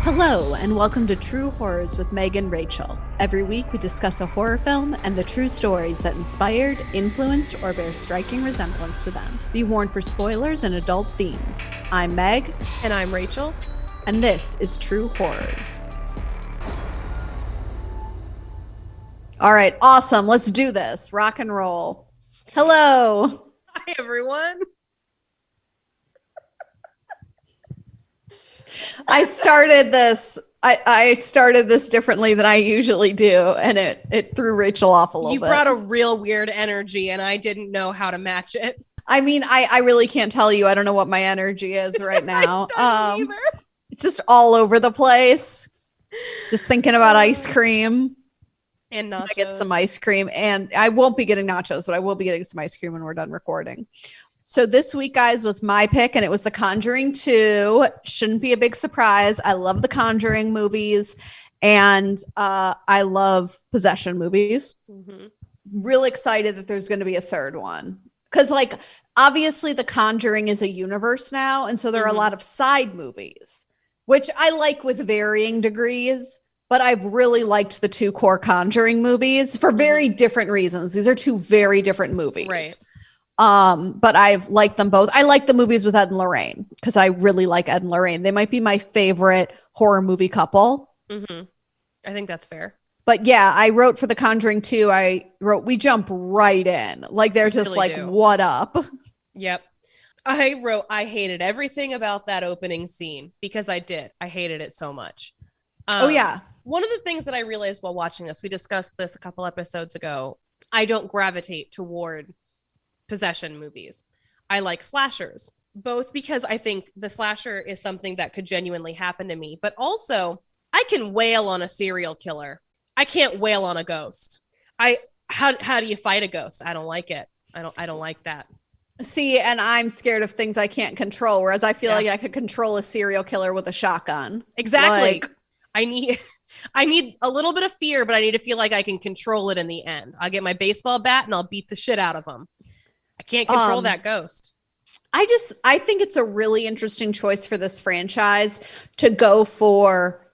Hello, and welcome to True Horrors with Meg and Rachel. Every week we discuss a horror film and the true stories that inspired, influenced, or bear striking resemblance to them. Be warned for spoilers and adult themes. I'm Meg. And I'm Rachel. And this is True Horrors. All right, awesome. Let's do this. Rock and roll. Hello. Hi, everyone. I started this differently than I usually do, and it threw Rachel off a little bit. You brought a real weird energy, and I didn't know how to match it. I mean, I really can't tell you. I don't know what my energy is right now. It's just all over the place. Just thinking about ice cream. And nachos. I get some ice cream, and I won't be getting nachos, but I will be getting some ice cream when we're done recording. So this week, guys, was my pick, and it was The Conjuring 2. Shouldn't be a big surprise. I love the Conjuring movies, and I love possession movies. Mm-hmm. Real excited that there's going to be a third one. Because, like, obviously The Conjuring is a universe now, and so there are a lot of side movies, which I like with varying degrees. But I've really liked the two core Conjuring movies for very different reasons. These are two very different movies. Right. But I've liked them both. I like the movies with Ed and Lorraine because I really like Ed and Lorraine. They might be my favorite horror movie couple. Mm-hmm. I think that's fair. But yeah, I wrote for The Conjuring 2. We jump right in. Like they're just really like, what up? Yep. I wrote, I hated everything about that opening scene because I did. I hated it so much. Oh, yeah. One of the things that I realized while watching this, we discussed this a couple episodes ago. I don't gravitate toward possession movies. I like slashers, both because I think the slasher is something that could genuinely happen to me, but also I can wail on a serial killer. I can't wail on a ghost. How do you fight a ghost? I don't like it. I don't like that. See, and I'm scared of things I can't control, whereas I feel like I could control a serial killer with a shotgun. Exactly. Like, I need a little bit of fear, but I need to feel like I can control it in the end. I'll get my baseball bat and I'll beat the shit out of them. I can't control that ghost. I think it's a really interesting choice for this franchise to go for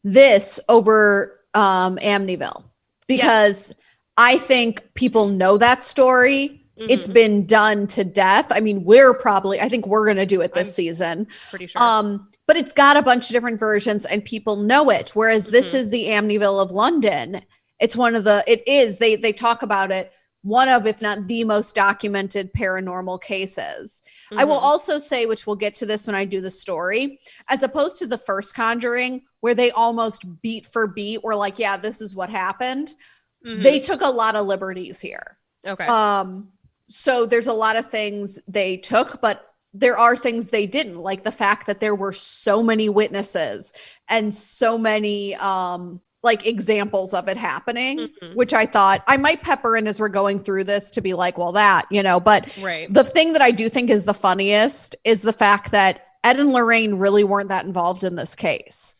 this over Amityville because I think people know that story. Mm-hmm. It's been done to death. I mean, I think we're going to do it this season. Pretty sure. But it's got a bunch of different versions and people know it. Whereas this is the Amityville of London. It's they talk about it. One of, if not the most documented paranormal cases. Mm-hmm. I will also say, which we'll get to this when I do the story, as opposed to the first Conjuring, where they almost beat for beat were like, yeah, this is what happened. Mm-hmm. They took a lot of liberties here. Okay. So there's a lot of things they took, but there are things they didn't, like the fact that there were so many witnesses and so many like examples of it happening, which I thought I might pepper in as we're going through this to be like, well, that, but the thing that I do think is the funniest is the fact that Ed and Lorraine really weren't that involved in this case.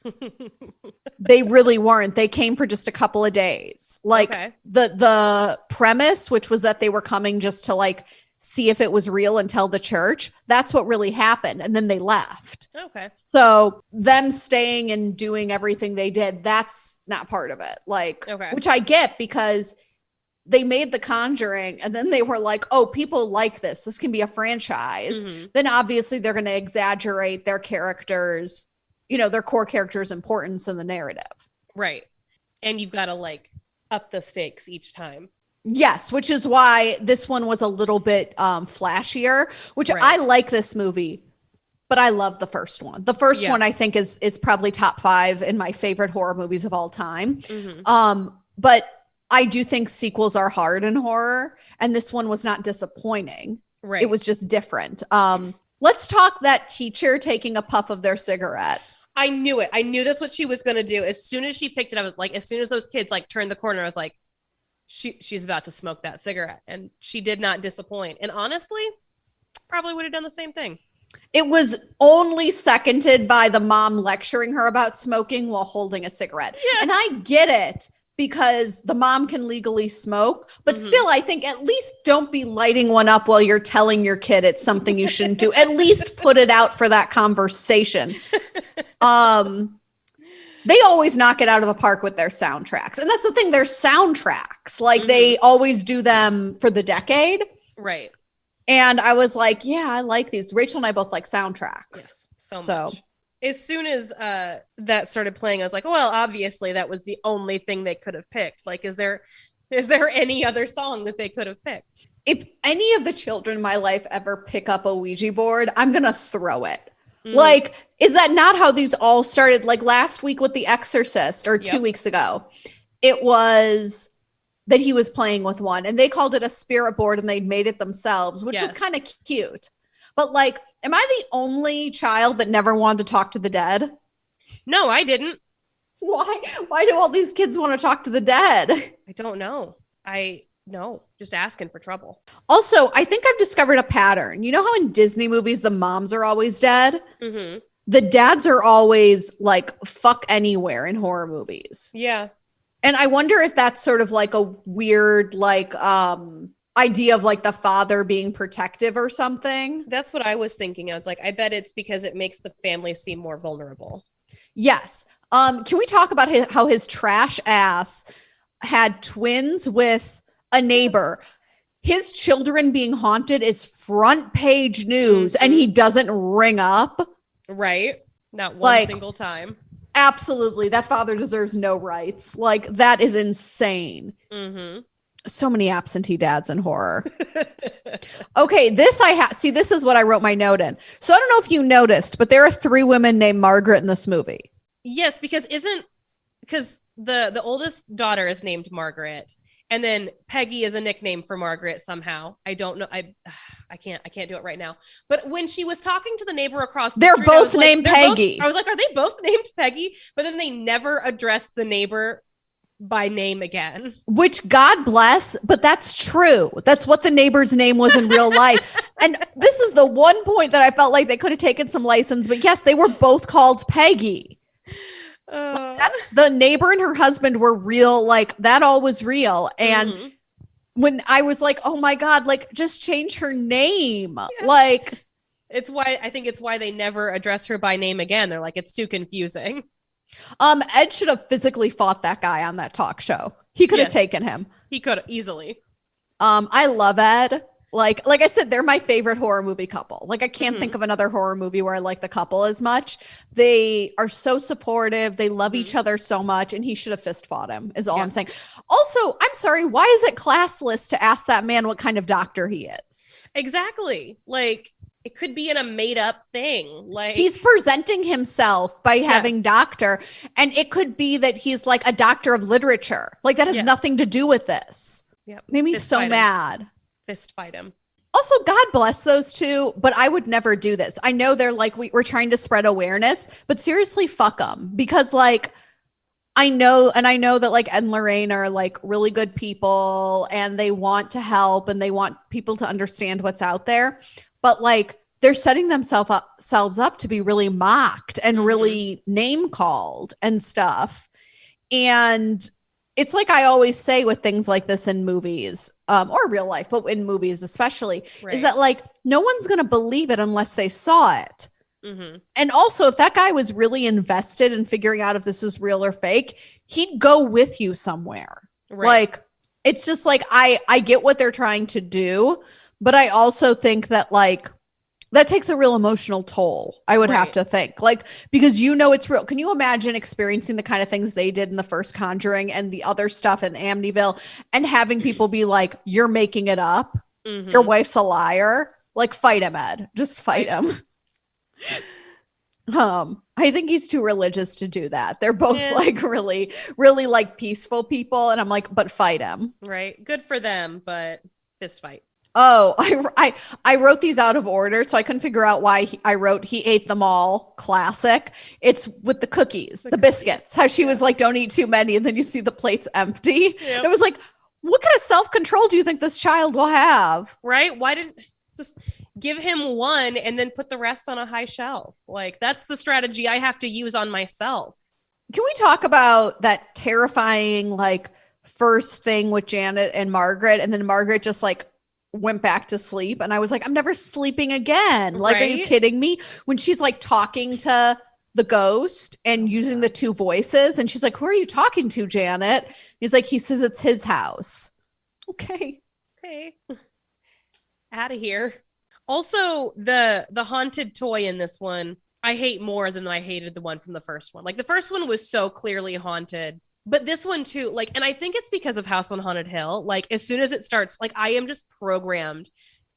They really weren't. They came for just a couple of days. Like the premise, which was that they were coming just to like see if it was real and tell the church. That's what really happened. And then they left. Okay. So them staying and doing everything they did, that's not part of it. Like, which I get because they made The Conjuring and then they were like, oh, people like this. This can be a franchise. Mm-hmm. Then obviously they're going to exaggerate their characters, their core characters' importance in the narrative. Right. And you've got to like up the stakes each time. Yes, which is why this one was a little bit flashier, which I like this movie, but I love the first one. The first one I think is probably top 5 in my favorite horror movies of all time. Mm-hmm. But I do think sequels are hard in horror, and this one was not disappointing. Right. It was just different. Let's talk that teacher taking a puff of their cigarette. I knew it. I knew that's what she was going to do. As soon as she picked it, I was like, as soon as those kids like turned the corner, I was like, she's about to smoke that cigarette, and she did not disappoint. And honestly, probably would have done the same thing. It was only seconded by the mom lecturing her about smoking while holding a cigarette. Yes. And I get it because the mom can legally smoke, but still, I think at least don't be lighting one up while you're telling your kid it's something you shouldn't do. At least put it out for that conversation. They always knock it out of the park with their soundtracks. And that's the thing, they're soundtracks. Like they always do them for the decade. Right. And I was like, yeah, I like these. Rachel and I both like soundtracks. Yes, so much. As soon as that started playing, I was like, well, obviously that was the only thing they could have picked. Like, is there any other song that they could have picked? If any of the children in my life ever pick up a Ouija board, I'm going to throw it. Like, is that not how these all started? Like last week with The Exorcist, or 2 weeks ago, it was that he was playing with one and they called it a spirit board and they'd made it themselves, which was kind of cute. But like, am I the only child that never wanted to talk to the dead? No, I didn't. Why do all these kids want to talk to the dead? I don't know. No, just asking for trouble. Also, I think I've discovered a pattern. You know how in Disney movies, the moms are always dead? Mm-hmm. The dads are always like, fuck anywhere in horror movies. Yeah. And I wonder if that's sort of like a weird, like, idea of like the father being protective or something. That's what I was thinking. I was like, I bet it's because it makes the family seem more vulnerable. Yes. Can we talk about how his trash ass had twins with a neighbor? His children being haunted is front page news and he doesn't ring up. Right. Not one single time. Absolutely. That father deserves no rights. Like, that is insane. So many absentee dads in horror. Okay, this this is what I wrote my note in. So I don't know if you noticed, but there are 3 women named Margaret in this movie. Yes, because the oldest daughter is named Margaret, and then Peggy is a nickname for Margaret somehow. I don't know. I can't do it right now. But when she was talking to the neighbor across the street, both named Peggy. I was like, are they both named Peggy? But then they never addressed the neighbor by name again. Which, God bless, but that's true. That's what the neighbor's name was in real life. And this is the one point that I felt like they could have taken some license, but yes, they were both called Peggy. That's, the neighbor and her husband were real, like that all was real. And when I was like, oh my God, like just change her name. Yeah. Like, I think it's why they never address her by name again. They're like, it's too confusing. Ed should have physically fought that guy on that talk show. He could have taken him. He could have easily. I love Ed. Like I said, they're my favorite horror movie couple. Like I can't think of another horror movie where I like the couple as much. They are so supportive. They love each other so much. And he should have fist fought him is all I'm saying. Also, I'm sorry. Why is it classless to ask that man what kind of doctor he is? Exactly. Like, it could be in a made up thing. Like, he's presenting himself by having doctor, and it could be that he's like a doctor of literature. Like that has nothing to do with this. Yeah, made me so mad. Fist fight him. Also, God bless those two, but I would never do this. I know they're like, we're trying to spread awareness, but seriously, fuck them. Because like, I know that like Ed and Lorraine are like really good people and they want to help and they want people to understand what's out there. But like, they're setting themselves up to be really mocked and really name called and stuff. And it's like I always say with things like this in movies, or real life, but in movies especially, is that like, no one's going to believe it unless they saw it. And also, if that guy was really invested in figuring out if this is real or fake, he'd go with you somewhere. Like, it's just like, I get what they're trying to do, but I also think that like, that takes a real emotional toll, I would have to think. Like, because you know it's real. Can you imagine experiencing the kind of things they did in the first Conjuring and the other stuff in Amityville and having people be like, you're making it up. Your wife's a liar. Like, fight him, Ed. Just fight him. I think he's too religious to do that. They're both like really, really like peaceful people. And I'm like, but fight him. Right. Good for them, but fist fight. Oh, I wrote these out of order, so I couldn't figure out why I wrote he ate them all. Classic. It's with the cookies, the biscuits. How she was like, don't eat too many, and then you see the plates empty. It was like, what kind of self-control do you think this child will have? Right? Why didn't just give him one and then put the rest on a high shelf? Like, that's the strategy I have to use on myself. Can we talk about that terrifying like first thing with Janet and Margaret, and then Margaret just like went back to sleep, and I was like, I'm never sleeping again. Like, are you kidding me? When she's like talking to the ghost and using the two voices. And she's like, who are you talking to, Janet? He's like, he says it's his house. Okay. Out of here. Also, the haunted toy in this one, I hate more than I hated the one from the first one. Like, the first one was so clearly haunted, but this one too, like, and I think it's because of House on Haunted Hill. Like, as soon as it starts, like, I am just programmed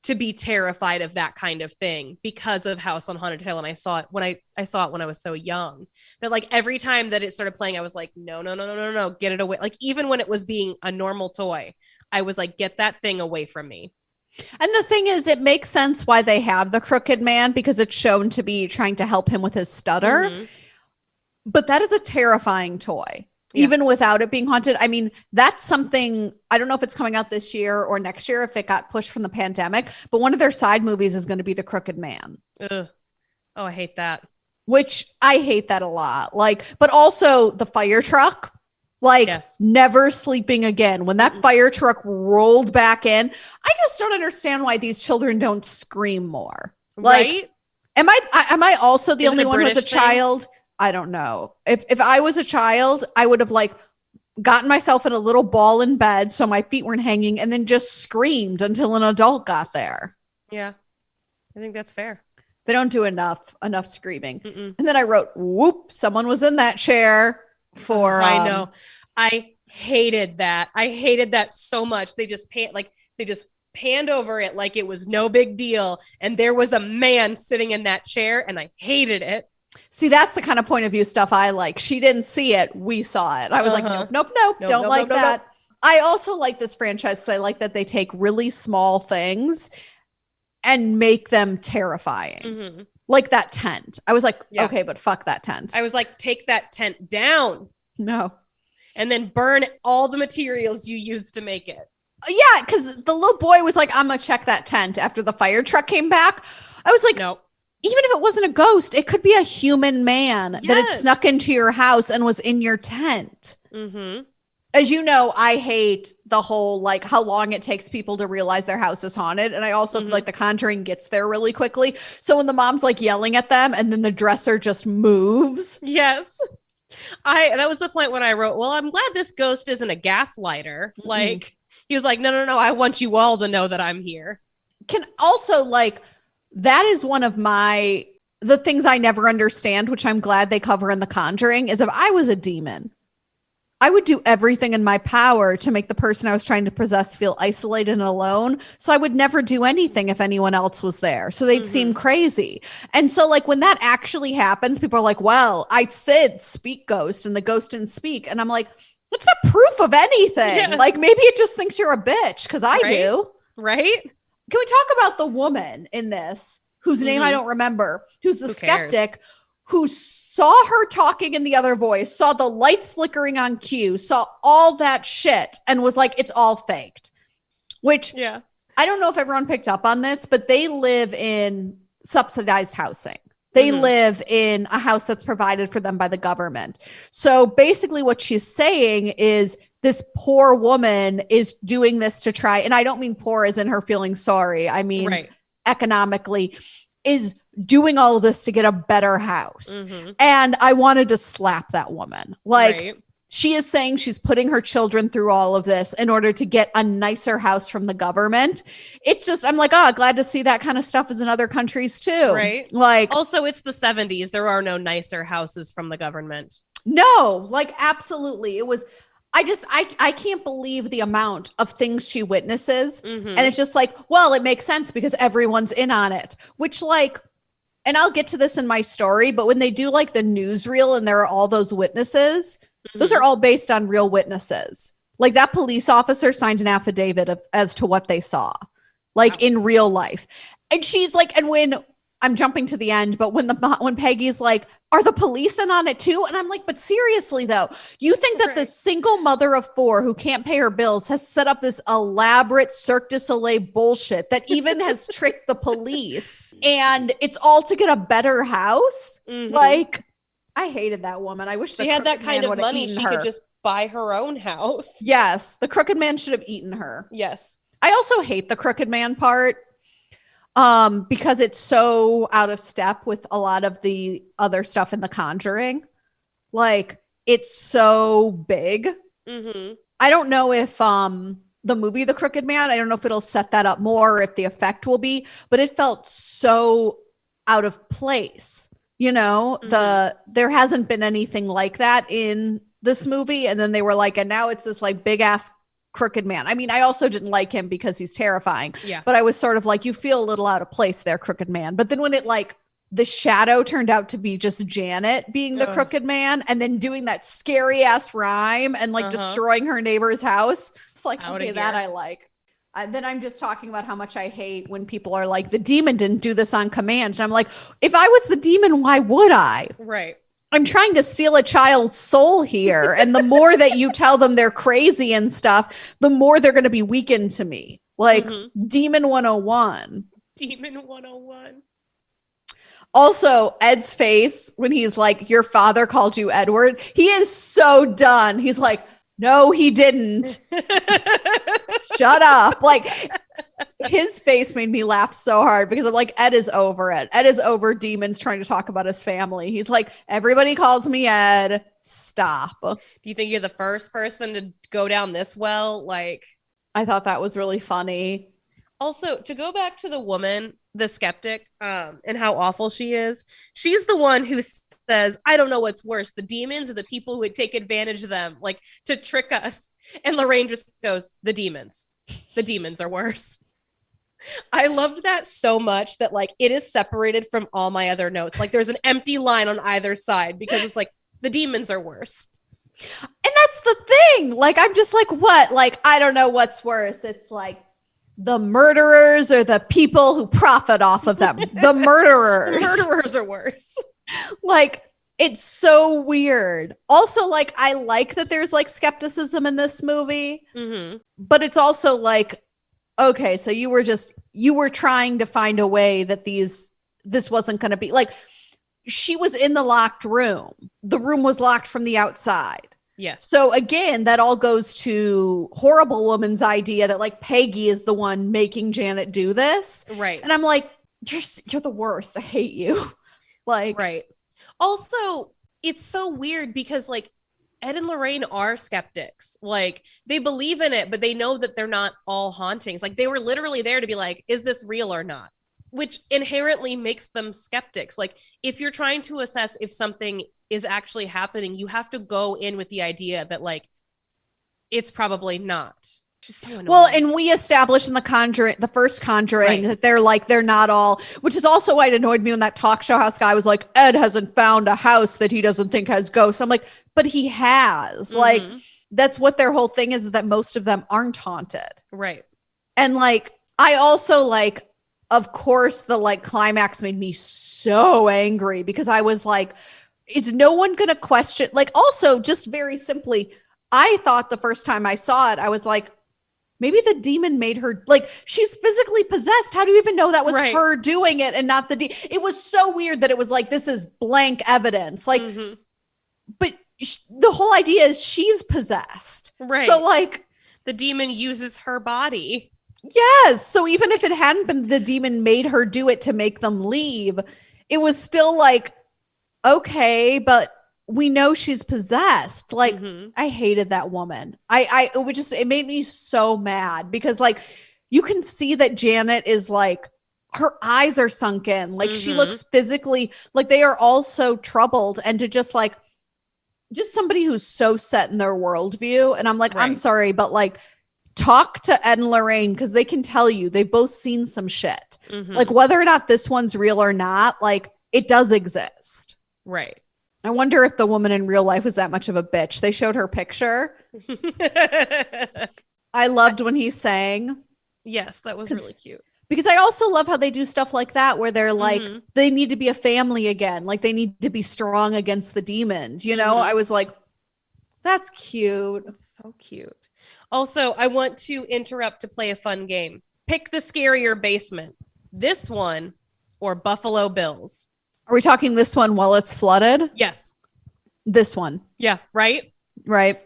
to be terrified of that kind of thing because of House on Haunted Hill. And I saw it when I saw it when I was so young, that like every time that it started playing, I was like, no, get it away. Like, even when it was being a normal toy, I was like, get that thing away from me. And the thing is, it makes sense why they have the crooked man, because it's shown to be trying to help him with his stutter. Mm-hmm. But that is a terrifying toy, even without it being haunted. I mean, that's something, I don't know if it's coming out this year or next year, if it got pushed from the pandemic, but one of their side movies is going to be The Crooked Man. Ugh. Oh, I hate that. Which I hate that a lot. Like, but also the fire truck. Like, never sleeping again. When that fire truck rolled back in, I just don't understand why these children don't scream more. Like, right? Am I also the only one who was a child? Thing? I don't know. If I was a child, I would have like gotten myself in a little ball in bed so my feet weren't hanging, and then just screamed until an adult got there. Yeah, I think that's fair. They don't do enough screaming. And then I wrote, whoop, someone was in that chair. For I know, I hated that. I hated that so much. They just panned over it like it was no big deal, and there was a man sitting in that chair, and I hated it. See, that's the kind of point of view stuff I like. She didn't see it, we saw it. I was like, nope, don't like that. I also like this franchise because I like that they take really small things and make them terrifying. Like that tent. I was like, okay, but fuck that tent. I was like, take that tent down. No. And then burn all the materials you used to make it. Yeah, because the little boy was like, I'm going to check that tent after the fire truck came back. I was like, no. Even if it wasn't a ghost, it could be a human man that had snuck into your house and was in your tent. As you know, I hate the whole, like, how long it takes people to realize their house is haunted. And I also feel like The Conjuring gets there really quickly. So when the mom's like yelling at them and then the dresser just moves. Yes. That was the point when I wrote, well, I'm glad this ghost isn't a gaslighter. Like, he was like, no, I want you all to know that I'm here. Can also, like, that is one of the things I never understand, which I'm glad they cover in The Conjuring, is if I was a demon, I would do everything in my power to make the person I was trying to possess feel isolated and alone. So I would never do anything if anyone else was there. So they'd seem crazy. And so, like, when that actually happens, people are like, well, I said speak ghost and the ghost didn't speak. And I'm like, it's not proof of anything. Yes. Like, maybe it just thinks you're a bitch, because I do. Right? Can we talk about the woman in this, whose name I don't remember, who's the skeptic, who saw her talking in the other voice, saw the lights flickering on cue, saw all that shit, and was like, it's all faked. Which, I don't know if everyone picked up on this, but they live in subsidized housing. They live in a house that's provided for them by the government. So basically what she's saying is this poor woman is doing this to try, and I don't mean poor as in her feeling sorry. I mean, economically, is doing all of this to get a better house. And I wanted to slap that woman. Like, she is saying she's putting her children through all of this in order to get a nicer house from the government. It's just, I'm like, oh, glad to see that kind of stuff is in other countries too. Right. Like, also, it's the 70s. There are no nicer houses from the government. No, like, absolutely. It was, I can't believe the amount of things she witnesses. And it's just like, well, it makes sense because everyone's in on it, which, like, and I'll get to this in my story, but when they do like the newsreel and there are all those witnesses, those are all based on real witnesses. Like, that police officer signed an affidavit as to what they saw, like, in real life. And she's like, and when I'm jumping to the end, but when Peggy's like, are the police in on it too? And I'm like, but seriously though, you think that this single mother of 4 who can't pay her bills has set up this elaborate Cirque du Soleil bullshit that even has tricked the police, and it's all to get a better house? Like, I hated that woman. I wish she had that kind of money. She could just buy her own house. Yes. The crooked man should have eaten her. Yes. I also hate the crooked man part. Because it's so out of step with a lot of the other stuff in The Conjuring. Like, it's so big. Mm-hmm. I don't know if the movie The Crooked Man, I don't know if it'll set that up more or if the effect will be, but it felt so out of place. You know, there hasn't been anything like that in this movie. And then they were like, and now it's this like big ass crooked man. I mean, I also didn't like him because he's terrifying. Yeah. But I was sort of like, you feel a little out of place there, crooked man. But then when it like the shadow turned out to be just Janet being the crooked man and then doing that scary ass rhyme and like destroying her neighbor's house. It's like, okay, that I like. Then I'm just talking about how much I hate when people are like, the demon didn't do this on command. And I'm like, if I was the demon, why would I? Right. I'm trying to steal a child's soul here. And the more that you tell them they're crazy and stuff, the more they're going to be weakened to me. Like Demon 101. Demon 101. Also, Ed's face when he's like, your father called you Edward. He is so done. He's like, no, he didn't. Shut up. Like, his face made me laugh so hard because I'm like, Ed is over it. Ed is over demons trying to talk about his family. He's like, everybody calls me Ed. Stop. Do you think you're the first person to go down this well? Like, I thought that was really funny. Also, to go back to the woman, the skeptic, and how awful she is, she's the one who says, I don't know what's worse, the demons or the people who would take advantage of them, like to trick us. And Lorraine just goes, the demons. The demons are worse. I loved that so much that like it is separated from all my other notes. Like there's an empty line on either side because it's like the demons are worse. And that's the thing. Like, I'm just like, what? Like, I don't know what's worse. It's like the murderers or the people who profit off of them. The murderers. The murderers are worse. Like, it's so weird. Also, like, I like that there's like skepticism in this movie, but it's also like, okay, so you were trying to find a way that this wasn't going to be like, she was in the locked room. The room was locked from the outside. Yes. So again, that all goes to Horrible Woman's idea that like Peggy is the one making Janet do this. Right. And I'm like, you're the worst. I hate you. Like, right. Also, it's so weird because like Ed and Lorraine are skeptics. Like they believe in it, but they know that they're not all hauntings. Like they were literally there to be like, is this real or not? Which inherently makes them skeptics. Like if you're trying to assess if something is actually happening, you have to go in with the idea that like it's probably not. So well, and we established in the first Conjuring, that they're not all, which is also why it annoyed me when that talk show house guy was like, Ed hasn't found a house that he doesn't think has ghosts. I'm like, but he has. Like, that's what their whole thing is, that most of them aren't haunted. Right. And like, I also like, of course, the like climax made me so angry because I was like, is no one going to question? Like, also, just very simply, I thought the first time I saw it, I was like, maybe the demon made her, like, she's physically possessed. How do you even know that was her doing it and not the it was so weird that it was like, this is blank evidence. Like, but the whole idea is she's possessed. Right. So like, the demon uses her body. Yes. So even if it hadn't been the demon made her do it to make them leave, it was still like, okay, but we know she's possessed. Like, I hated that woman. It made me so mad because like, you can see that Janet is like, her eyes are sunken. Like she looks physically like they are all so troubled, and to just somebody who's so set in their worldview. And I'm like, I'm sorry, but like, talk to Ed and Lorraine because they can tell you they've both seen some shit. Like whether or not this one's real or not, like it does exist. Right. I wonder if the woman in real life was that much of a bitch. They showed her picture. I loved when he sang. Yes, that was really cute. Because I also love how they do stuff like that where they're like, they need to be a family again. Like they need to be strong against the demons. You know, I was like, that's cute. That's so cute. Also, I want to interrupt to play a fun game. Pick the scarier basement. This one or Buffalo Bills. Are we talking this one while it's flooded? Yes. This one. Yeah, right? Right.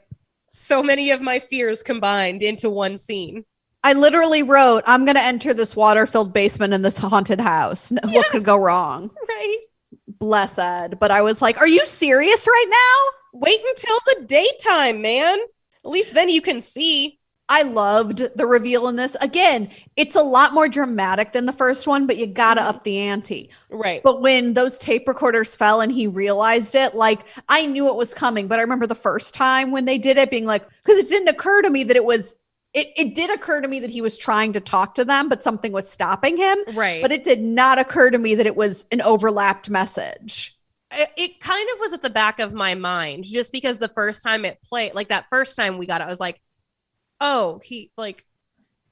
So many of my fears combined into one scene. I literally wrote, I'm going to enter this water-filled basement in this haunted house. Yes. What could go wrong? Right. Bless Ed. But I was like, are you serious right now? Wait until the daytime, man. At least then you can see. I loved the reveal in this. Again, it's a lot more dramatic than the first one, but you gotta up the ante. Right. But when those tape recorders fell and he realized it, like, I knew it was coming, but I remember the first time when they did it being like, because it didn't occur to me that it did occur to me that he was trying to talk to them, but something was stopping him. Right. But it did not occur to me that it was an overlapped message. It kind of was at the back of my mind just because the first time it played, like that first time we got it, I was like, oh, he like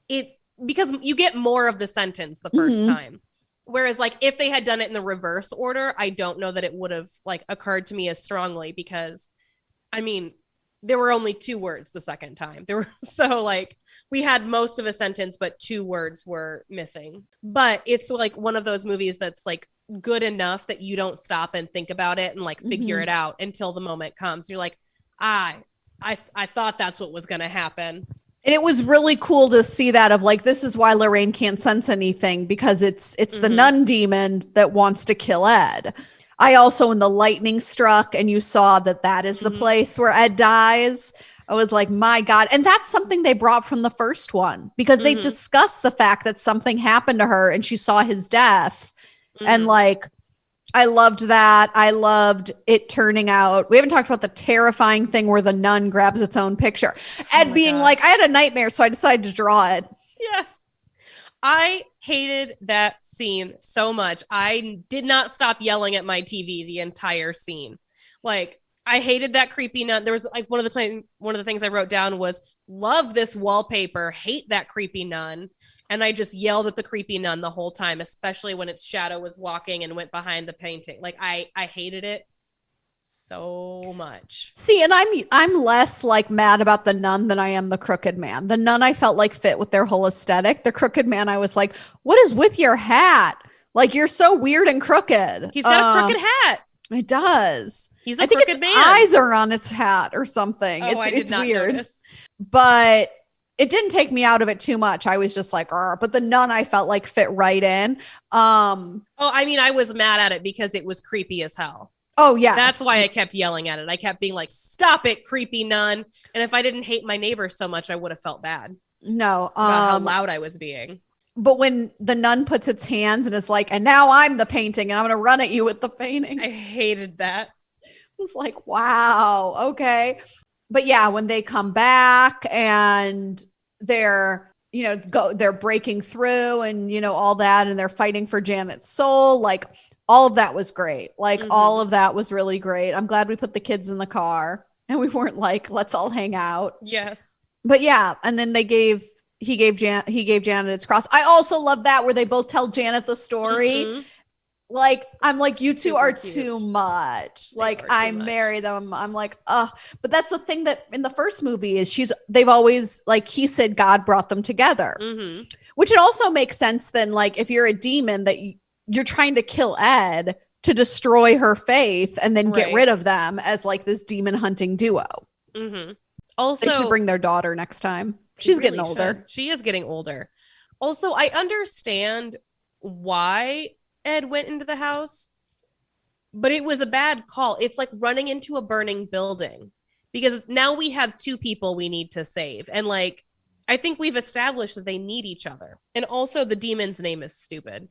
it, because you get more of the sentence the first time. Whereas like if they had done it in the reverse order, I don't know that it would have like occurred to me as strongly because I mean, there were only 2 words the second time. There were so like we had most of a sentence, but 2 words were missing. But it's like one of those movies that's like good enough that you don't stop and think about it and like figure it out until the moment comes. You're like, I thought that's what was going to happen. And it was really cool to see that of like, this is why Lorraine can't sense anything because it's the nun demon that wants to kill Ed. I also, when the lightning struck and you saw that is the place where Ed dies, I was like, my God. And that's something they brought from the first one because they discussed the fact that something happened to her and she saw his death. And like, I loved that. I loved it turning out. We haven't talked about the terrifying thing where the nun grabs its own picture. Ed being God. Like, I had a nightmare, so I decided to draw it. Yes. I hated that scene so much. I did not stop yelling at my TV the entire scene. Like, I hated that creepy nun. There was like one of the things I wrote down was love this wallpaper, hate that creepy nun. And I just yelled at the creepy nun the whole time, especially when its shadow was walking and went behind the painting. Like I hated it so much. See, and I'm less like mad about the nun than I am the crooked man. The nun I felt like fit with their whole aesthetic. The crooked man, I was like, what is with your hat? Like you're so weird and crooked. He's got a crooked hat. It does. He's a crooked man. Eyes are on its hat or something. Oh, it's weird. Notice. But it didn't take me out of it too much. I was just like, but the nun I felt like fit right in. I mean, I was mad at it because it was creepy as hell. Oh, yeah. That's why I kept yelling at it. I kept being like, stop it, creepy nun. And if I didn't hate my neighbors so much, I would have felt bad. No. About how loud I was being. But when the nun puts its hands and is like, and now I'm the painting and I'm going to run at you with the painting. I hated that. It was like, wow. Okay. But yeah, when they come back and they're breaking through and, all that, and they're fighting for Janet's soul, like all of that was great. Like all of that was really great. I'm glad we put the kids in the car and we weren't like, let's all hang out. Yes. But yeah. And then he gave Janet its cross. I also love that where they both tell Janet the story. Like, I'm like, you two are cute. Too much. Like, I marry them. I'm like, but that's the thing that in the first movie is they've always, like, he said God brought them together, which it also makes sense then, like, if you're a demon that you're trying to kill Ed to destroy her faith and then get rid of them as like this demon hunting duo. Also, they should bring their daughter next time. She's really getting older. She is getting older. Also, I understand why Ed went into the house, but it was a bad call. It's like running into a burning building because now we have 2 people we need to save. And like, I think we've established that they need each other. And also the demon's name is stupid.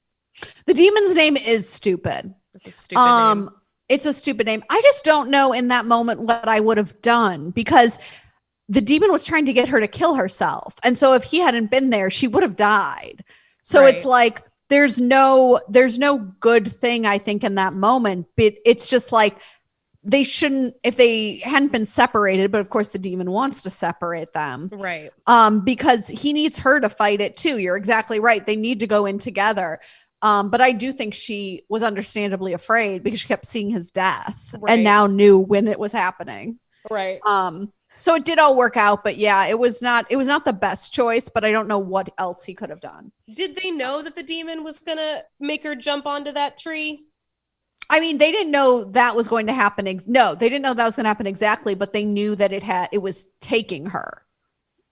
The demon's name is stupid. It's a stupid name. It's a stupid name. I just don't know in that moment what I would have done because the demon was trying to get her to kill herself. And so if he hadn't been there, she would have died. So it's like, there's no good thing, I think, in that moment. But it's just like they shouldn't, if they hadn't been separated, but of course the demon wants to separate them. Right. Because he needs her to fight it too. You're exactly right. They need to go in together. But I do think she was understandably afraid because she kept seeing his death and now knew when it was happening. Right. So it did all work out, but yeah, it was not the best choice, but I don't know what else he could have done. Did they know that the demon was going to make her jump onto that tree? I mean, they didn't know that was going to happen. No, they didn't know that was going to happen exactly, but they knew that it was taking her.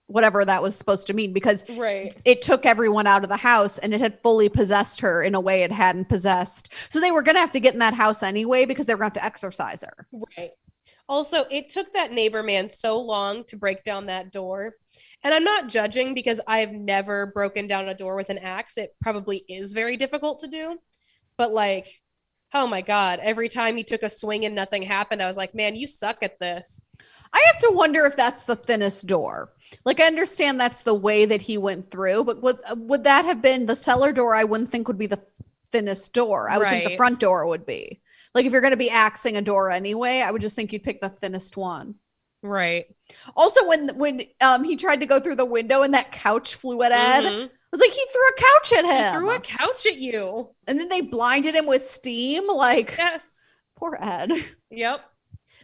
whatever that was supposed to mean, because Right. it took everyone out of the house and it had fully possessed her in a way it hadn't possessed. So they were going to have to get in that house anyway because they were going to have to exorcise her. Right. Also, it took that neighbor man so long to break down that door. And I'm not judging because I've never broken down a door with an axe. It probably is very difficult to do. But like, oh my God, every time he took a swing and nothing happened, I was like, man, you suck at this. I have to wonder if that's the thinnest door. Like, I understand that's the way that he went through, but would that have been the cellar door? I wouldn't think would be the thinnest door. I would think the Right. front door would be. Like, if you're going to be axing a door anyway, I would just think you'd pick the thinnest one. Right. Also, when he tried to go through the window and that couch flew at Ed, I was like, he threw a couch at him. He threw a couch at you. And then they blinded him with steam. Like, Yes. poor Ed. Yep.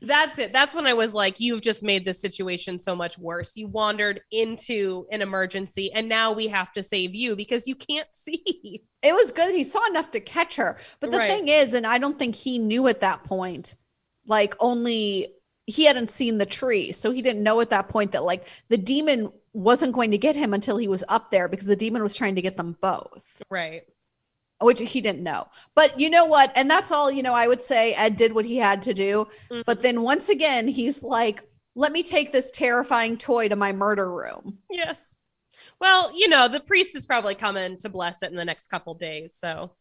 That's it. That's when I was like, you've just made this situation so much worse. You wandered into an emergency and now we have to save you because you can't see. It was good. He saw enough to catch her. But the thing is, and I don't think he knew at that point, like, only he hadn't seen the tree. So he didn't know at that point that like the demon wasn't going to get him until he was up there, because the demon was trying to get them both. Right. Which he didn't know. But you know what? And that's all, I would say Ed did what he had to do. Mm-hmm. But then once again, he's like, let me take this terrifying toy to my murder room. Yes. Well, the priest is probably coming to bless it in the next couple days. So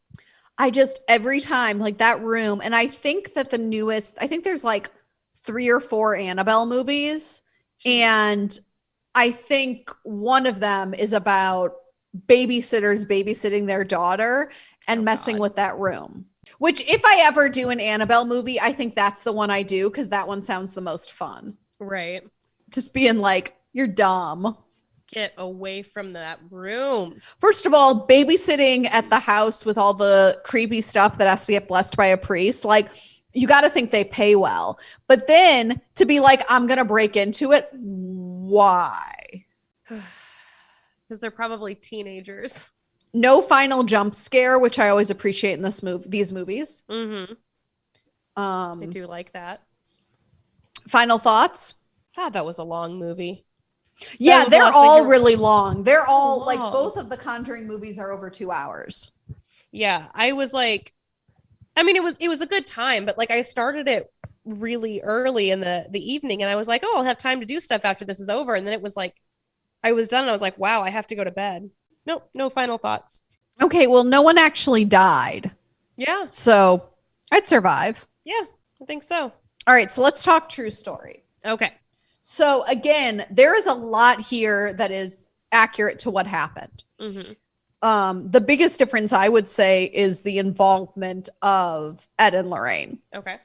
I just, every time, like, that room, and I think that I think there's like 3 or 4 Annabelle movies. And I think one of them is about babysitters babysitting their daughter and messing with that room. Which, if I ever do an Annabelle movie, I think that's the one I do, because that one sounds the most fun. Right. Just being like, you're dumb. Get away from that room. First of all, babysitting at the house with all the creepy stuff that has to get blessed by a priest, like, you got to think they pay well. But then to be like, I'm going to break into it. Why? Because they're probably teenagers. No final jump scare, which I always appreciate in these movies. Mm-hmm. I do like that. Final thoughts? God, that was a long movie. Yeah, they're all really long. They're all long. Like, both of the Conjuring movies are over 2 hours. Yeah, I was like, I mean, it was a good time, but like, I started it really early in the evening, and I was like, oh, I'll have time to do stuff after this is over. And then it was like, I was done, and I was like, wow, I have to go to bed. Nope, no final thoughts. Okay, well, no one actually died. Yeah. So I'd survive. Yeah, I think so. All right, so let's talk true story. Okay. So again, there is a lot here that is accurate to what happened. Mm-hmm. The biggest difference, I would say, is the involvement of Ed and Lorraine. Okay.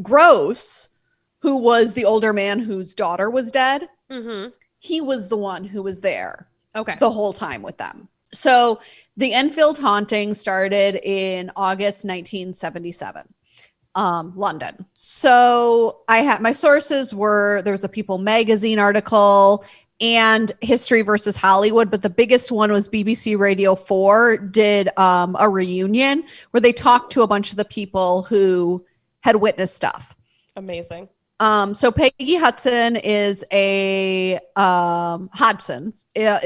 Gross, who was the older man whose daughter was dead, he was the one who was there the whole time with them. So the Enfield haunting started in August 1977. London. So I had my sources there was a People magazine article and History versus Hollywood, but the biggest one was BBC Radio 4 did a reunion where they talked to a bunch of the people who had witnessed stuff. Amazing. So Peggy Hudson is a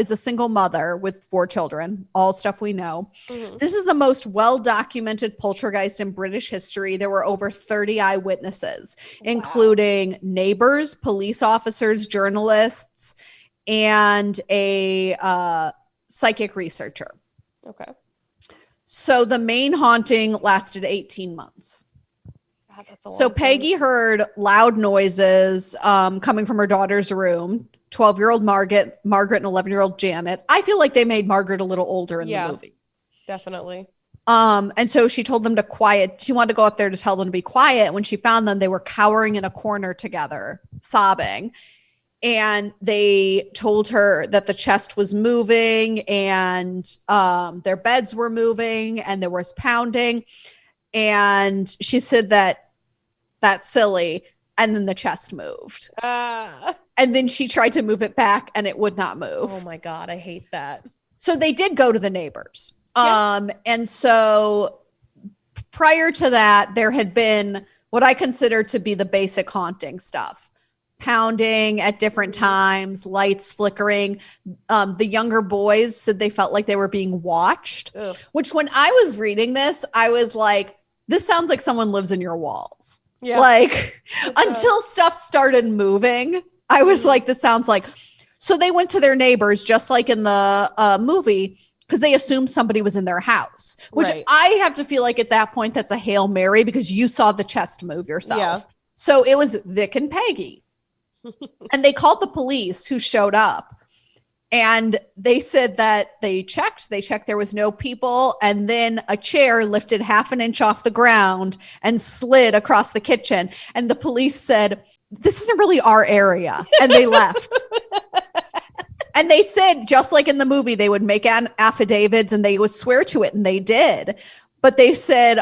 single mother with 4 children, all stuff we know. Mm-hmm. This is the most well-documented poltergeist in British history. There were over 30 eyewitnesses, including neighbors, police officers, journalists, and a psychic researcher. Okay. So the main haunting lasted 18 months. So Peggy heard loud noises coming from her daughter's room. 12-year-old Margaret and 11-year-old Janet. I feel like they made Margaret a little older in the movie. Definitely. And so she told them to quiet. She wanted to go up there to tell them to be quiet. When she found them, they were cowering in a corner together, sobbing. And they told her that the chest was moving and their beds were moving and there was pounding. And she said that's silly. And then the chest moved. And then she tried to move it back and it would not move. Oh my God, I hate that. So they did go to the neighbors. And so prior to that, there had been what I consider to be the basic haunting stuff. pounding at different times, lights flickering. The younger boys said they felt like they were being watched, Ugh. which when I was reading this, I was like, this sounds like someone lives in your walls. Yeah. Like, until stuff started moving, I was like, this sounds like. So they went to their neighbors, just like in the movie, because they assumed somebody was in their house, which Right. I have to feel like at that point, that's a Hail Mary because you saw the chest move yourself. Yeah. So it was Vic and Peggy. And they called the police who showed up. And they said that they checked there was no people. And then a chair lifted half an inch off the ground and slid across the kitchen. And the police said, this isn't really our area. And they left. And they said, just like in the movie, they would make affidavits and they would swear to it. And they did. But they said,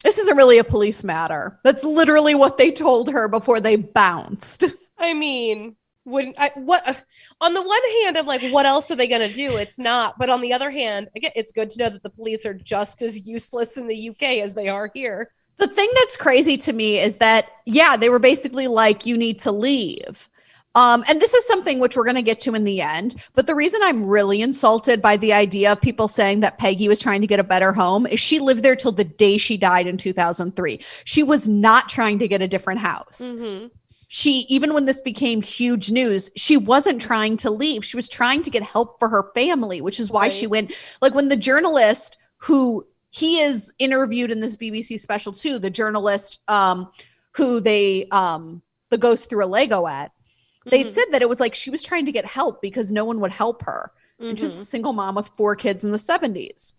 this isn't really a police matter. That's literally what they told her before they bounced. I mean, on the one hand, I'm like, what else are they going to do? It's not. But on the other hand, again, it's good to know that the police are just as useless in the UK as they are here. The thing that's crazy to me is that, yeah, they were basically like, you need to leave. And this is something which we're going to get to in the end. But the reason I'm really insulted by the idea of people saying that Peggy was trying to get a better home is she lived there till the day she died in 2003. She was not trying to get a different house. Mm-hmm. She, even when this became huge news, she wasn't trying to leave. She was trying to get help for her family, which is why she went. Like when the journalist who he is interviewed in this BBC special too, the journalist who they the ghost threw a Lego at. They said that it was like she was trying to get help because no one would help her. And she was a single mom with 4 kids in the 70s.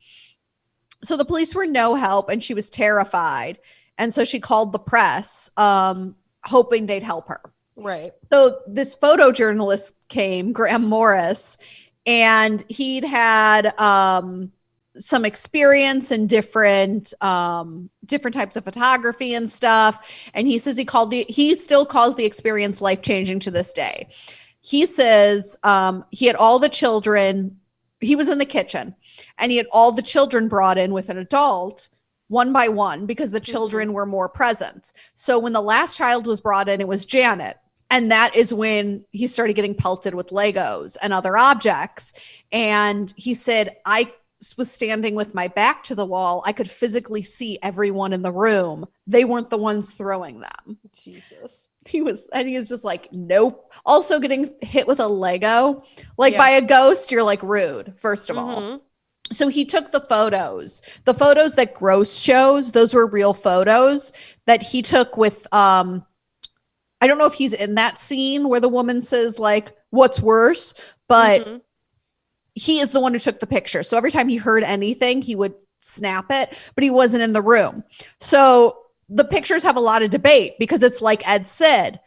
So the police were no help and she was terrified. And so she called the press, hoping they'd help her. Right. So this photojournalist came, Graham Morris, and he'd had some experience in different types of photography and stuff. And he says he still calls the experience life-changing to this day. He says he had all the children. He was in the kitchen and he had all the children brought in with an adult one by one because the children were more present. So when the last child was brought in, it was Janet. And that is when he started getting pelted with Legos and other objects. And he said, I was standing with my back to the wall. I could physically see everyone in the room. They weren't the ones throwing them. Jesus. He was just like, nope. Also getting hit with a Lego, like by a ghost, you're like rude, first of all. So he took the photos that Gross shows. Those were real photos that he took with, I don't know if he's in that scene where the woman says like, what's worse, but he is the one who took the picture. So every time he heard anything, he would snap it, but he wasn't in the room. So the pictures have a lot of debate because it's like Ed said,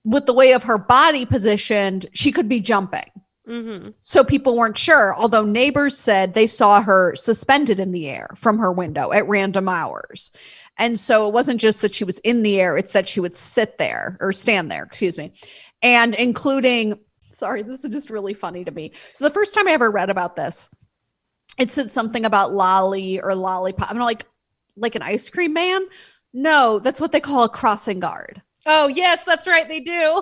with the way of her body positioned, she could be jumping. So people weren't sure, although neighbors said they saw her suspended in the air from her window at random hours. And so it wasn't just that she was in the air, it's that she would stand there, and including, sorry, this is just really funny to me. So the first time I ever read about this, it said something about lolly or lollipop. I'm like an ice cream man? No, that's what they call a crossing guard. Oh, yes, that's right. They do.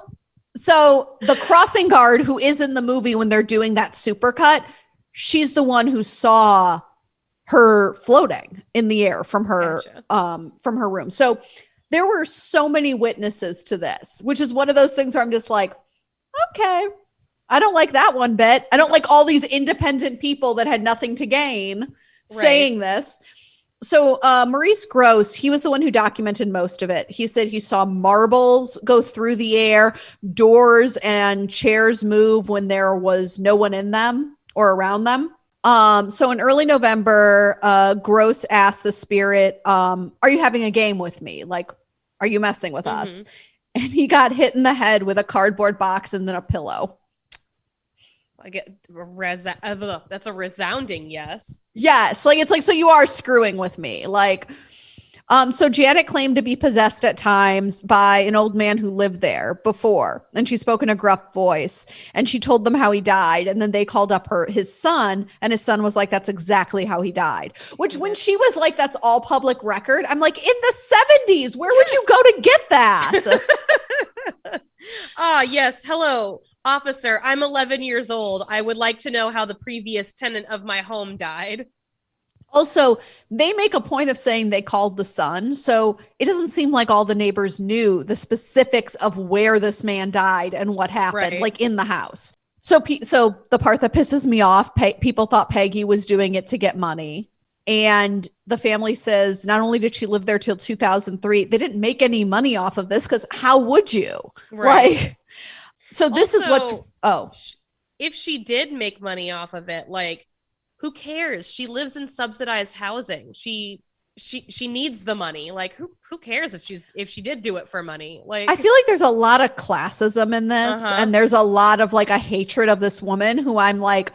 So the crossing guard who is in the movie when they're doing that supercut, she's the one who saw her floating in the air from her room. So there were so many witnesses to this, which is one of those things where I'm just like, okay, I don't like that one bit. I don't like all these independent people that had nothing to gain saying this. So Maurice Gross, he was the one who documented most of it. He said he saw marbles go through the air, doors and chairs move when there was no one in them or around them. So in early November, Gross asked the spirit, are you having a game with me? Like, are you messing with us? And he got hit in the head with a cardboard box and then a pillow. I get that's a resounding yes. Yes. Like, it's like, so you are screwing with me. Like, So Janet claimed to be possessed at times by an old man who lived there before, and she spoke in a gruff voice, and she told them how he died, and then they called up his son, and his son was like, that's exactly how he died. Which when she was like, that's all public record, I'm like, in the 70s, where would you go to get that? Yes. Hello, officer. I'm 11 years old. I would like to know how the previous tenant of my home died. Also, they make a point of saying they called the son, so it doesn't seem like all the neighbors knew the specifics of where this man died and what happened, Right. like in the house. So the part that pisses me off, people thought Peggy was doing it to get money. And the family says not only did she live there till 2003, they didn't make any money off of this because how would you? Right. Like, so this is what's, if she did make money off of it, like, who cares? She lives in subsidized housing. She needs the money. Like, who cares if she did do it for money? Like, I feel like there's a lot of classism in this, and there's a lot of like a hatred of this woman who I'm like,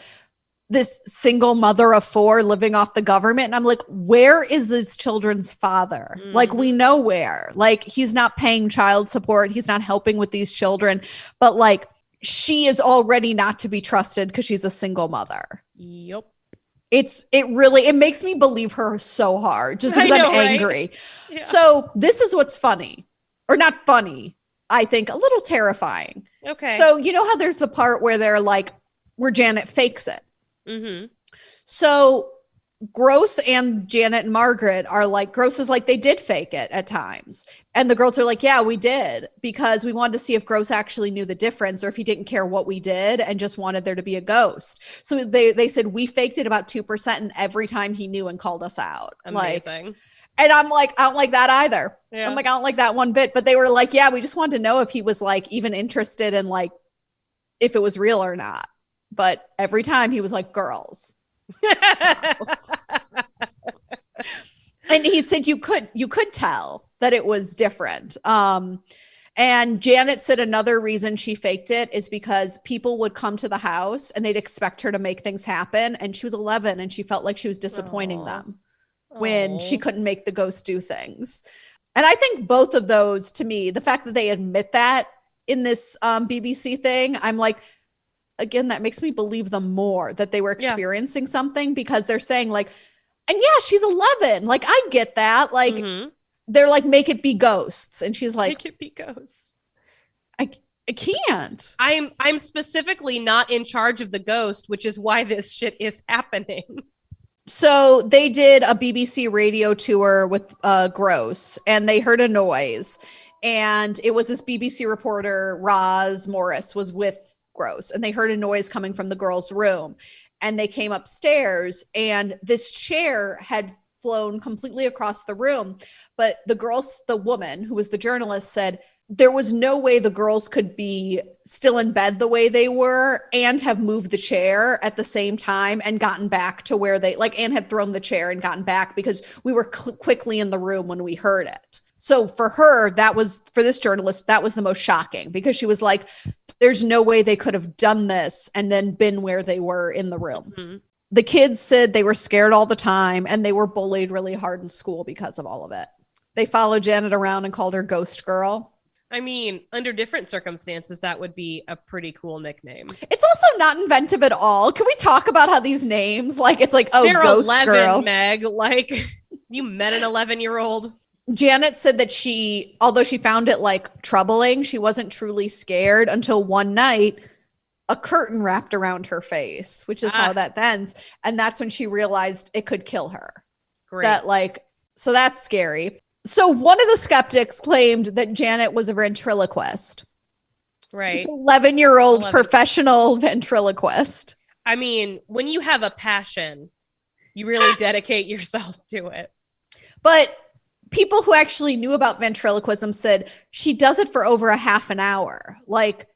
this single mother of 4 living off the government. And I'm like, where is this children's father? Mm-hmm. Like, we know where. Like, he's not paying child support. He's not helping with these children. But like, she is already not to be trusted because she's a single mother. Yep. It makes me believe her so hard just because I'm angry. Right? Yeah. So this is what's funny, or not funny, I think a little terrifying. Okay. So you know how there's the part where they're like, where Janet fakes it. Mm-hmm. So Gross and Janet and Margaret are like, Gross is like, they did fake it at times. And the girls are like, yeah, we did, because we wanted to see if Gross actually knew the difference or if he didn't care what we did and just wanted there to be a ghost. So they said we faked it about 2%, and every time he knew and called us out. Amazing. Like, and I'm like, I don't like that either. Yeah. I'm like, I don't like that one bit. But they were like, yeah, we just wanted to know if he was like even interested in like if it was real or not. But every time he was like, girls. So. And he said you could tell that it was different. And Janet said another reason she faked it is because people would come to the house and they'd expect her to make things happen. And she was 11 and she felt like she was disappointing them when she couldn't make the ghost do things. And I think both of those, to me, the fact that they admit that in this BBC thing, I'm like, again, that makes me believe them more that they were experiencing something, because they're saying like, and yeah, she's 11. Like, I get that. Like, they're like, make it be ghosts. And she's like, make it be ghosts. I can't. I'm specifically not in charge of the ghost, which is why this shit is happening. So they did a BBC radio tour with Gross, and they heard a noise. And it was this BBC reporter, Roz Morris, was with Gross, and they heard a noise coming from the girls' room, and they came upstairs, and this chair had flown completely across the room. But the woman who was the journalist said there was no way the girls could be still in bed the way they were and have moved the chair at the same time and gotten back to where they like, and had thrown the chair and gotten back, because we were quickly in the room when we heard it. So for her, for this journalist, that was the most shocking, because she was like, there's no way they could have done this and then been where they were in the room. Mm-hmm. The kids said they were scared all the time, and they were bullied really hard in school because of all of it. They followed Janet around and called her Ghost Girl. I mean, under different circumstances, that would be a pretty cool nickname. It's also not inventive at all. Can we talk about how these names, like, it's like, oh, they're Ghost 11, Girl. Meg, like, you met an 11-year-old. Janet said that although she found it like troubling, she wasn't truly scared until one night a curtain wrapped around her face, which is how that ends. And that's when she realized it could kill her. Great. So that's scary. So one of the skeptics claimed that Janet was a ventriloquist. Right. 11-year-old professional ventriloquist. I mean, when you have a passion, you really dedicate yourself to it. But people who actually knew about ventriloquism said she does it for over a half an hour. Like,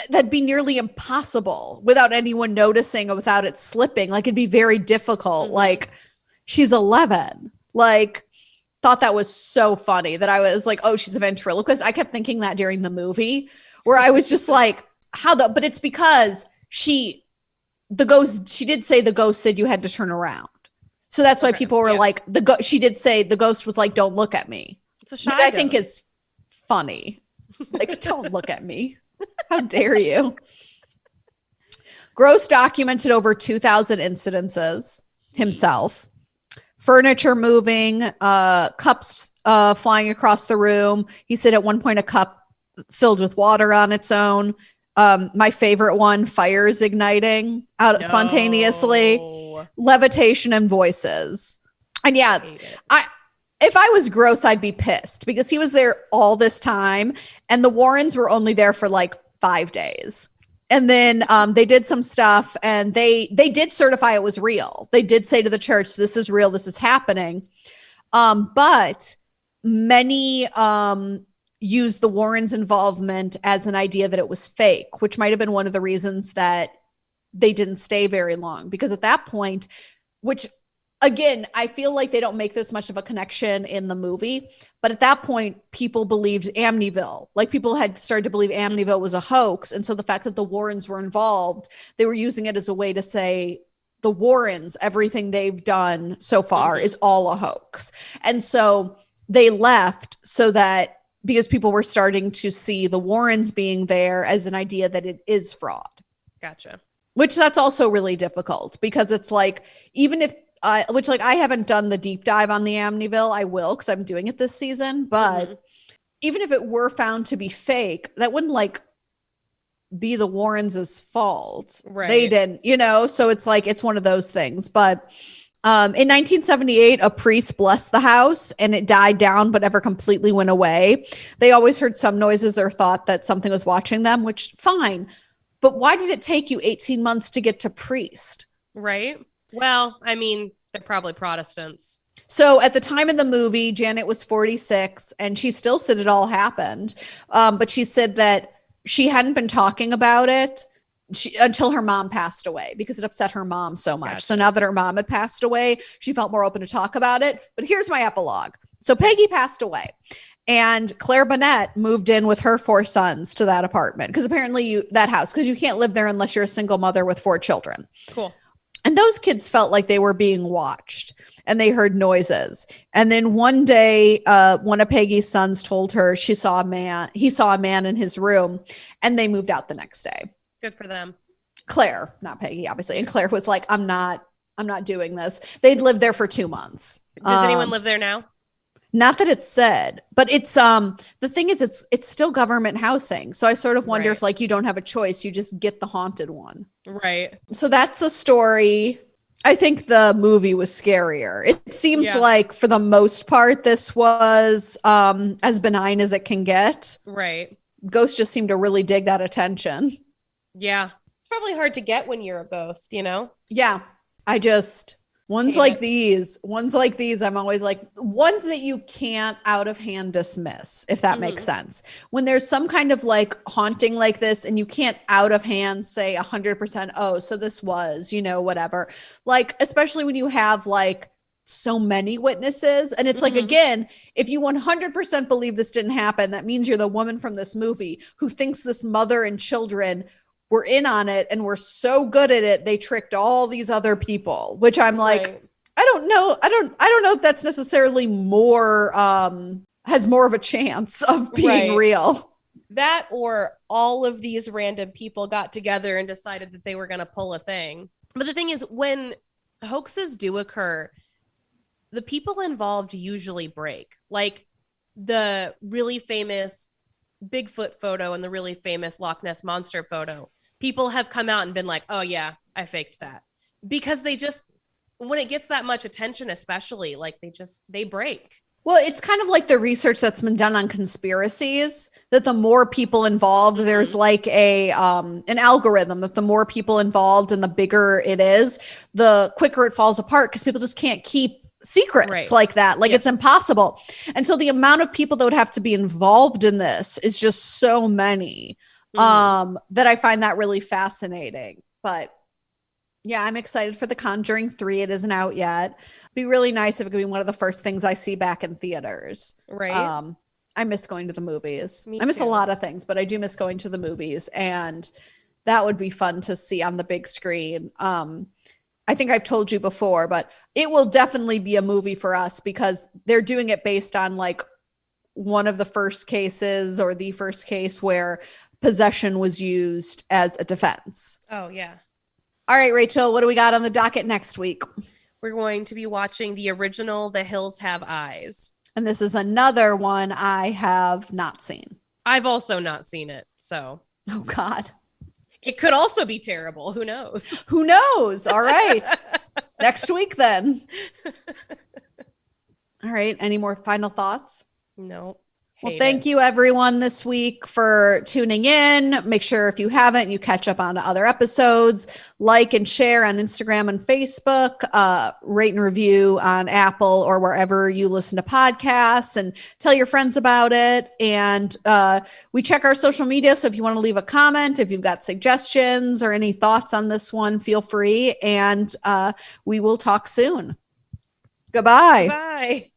that'd be nearly impossible without anyone noticing or without it slipping. Like, it'd be very difficult. Mm-hmm. Like, she's 11. Like, thought that was so funny that I was like, oh, she's a ventriloquist. I kept thinking that during the movie, where I was just like, but it's because she did say the ghost said you had to turn around. So that's why Okay, people were yeah. like, she did say the ghost was like, don't look at me. It's a shy Which I ghost. think is funny. Like, don't look at me. How dare you? Gross documented over 2,000 incidences himself. Furniture moving, cups flying across the room. He said at one point a cup filled with water on its own. My favorite one, fires igniting out spontaneously, levitation and voices. And yeah, if I was gross, I'd be pissed because he was there all this time and the Warrens were only there for like 5 days. And then they did some stuff and they did certify it was real. They did say to the church, this is real, this is happening. But many used the Warrens' involvement as an idea that it was fake, which might have been one of the reasons that they didn't stay very long. Because at that point, which again, I feel like they don't make this much of a connection in the movie, but at that point, people believed Amityville. Like people had started to believe Amityville was a hoax. And so the fact that the Warrens were involved, they were using it as a way to say the Warrens, everything they've done so far is all a hoax. And so they left so that because people were starting to see the Warrens being there as an idea that it is fraud. Gotcha. Which that's also really difficult because it's like, even if which like I haven't done the deep dive on the Amityville. I will because I'm doing it this season. But even if it were found to be fake, that wouldn't like be the Warrens' fault. Right. They didn't, you know? So it's like, it's one of those things. But in 1978, a priest blessed the house and it died down, but never completely went away. They always heard some noises or thought that something was watching them, which fine. But why did it take you 18 months to get to priest? Right. Well, I mean, they're probably Protestants. So at the time in the movie, Janet was 46 and she still said it all happened. But she said that she hadn't been talking about it until her mom passed away because it upset her mom so much. Gotcha. So now that her mom had passed away, she felt more open to talk about it. But here's my epilogue. So Peggy passed away. And Claire Bonnet moved in with her 4 sons to that apartment because apparently that house, because you can't live there unless you're a single mother with 4 children. Cool. And those kids felt like they were being watched and they heard noises. And then one day, one of Peggy's sons told her he saw a man in his room and they moved out the next day. Good for them. Claire, not Peggy, obviously. And Claire was like, I'm not doing this. They'd lived there for 2 months. Does anyone live there now? Not that it's said, but it's the thing is it's still government housing. So I sort of wonder if like you don't have a choice, you just get the haunted one. Right. So that's the story. I think the movie was scarier. It seems like for the most part this was as benign as it can get. Right. Ghosts just seem to really dig that attention. Yeah. It's probably hard to get when you're a ghost, you know? Yeah. Ones like these, I'm always like, ones that you can't out of hand dismiss, if that makes sense. When there's some kind of like haunting like this and you can't out of hand say 100%, oh, so this was, you know, whatever. Like, especially when you have like so many witnesses. And it's like, again, if you 100% believe this didn't happen, that means you're the woman from this movie who thinks this mother and children were in on it and were so good at it they tricked all these other people, which I'm like, I don't know if that's necessarily more has more of a chance of being real. That or all of these random people got together and decided that they were going to pull a thing. But the thing is, when hoaxes do occur, the people involved usually break. Like the really famous Bigfoot photo and the really famous Loch Ness Monster photo. People have come out and been like, oh yeah, I faked that. Because they just, when it gets that much attention, especially, like they break. Well, it's kind of like the research that's been done on conspiracies, that the more people involved, there's like an algorithm that the more people involved and the bigger it is, the quicker it falls apart because people just can't keep secrets like that. Like it's impossible. And so the amount of people that would have to be involved in this is just so many that I find that really fascinating. But yeah, I'm excited for The Conjuring 3. It isn't out yet. It'd be really nice if it could be one of the first things I see back in theaters. Right. I miss going to the movies. Me I miss too. a lot of things, but I do miss going to the movies, and that would be fun to see on the big screen. I think I've told you before, but it will definitely be a movie for us because they're doing it based on like one of the first cases or the first case where possession was used as a defense. Oh, yeah. All right, Rachel, what do we got on the docket next week? We're going to be watching the original The Hills Have Eyes. And this is another one I have not seen. I've also not seen it, so. Oh, God. It could also be terrible. Who knows? Who knows? All right. Next week, then. All right. Any more final thoughts? No. Well, thank you everyone this week for tuning in. Make sure if you haven't, you catch up on other episodes, like and share on Instagram and Facebook, rate and review on Apple or wherever you listen to podcasts, and tell your friends about it. And we check our social media. So if you want to leave a comment, if you've got suggestions or any thoughts on this one, feel free. And we will talk soon. Goodbye. Bye.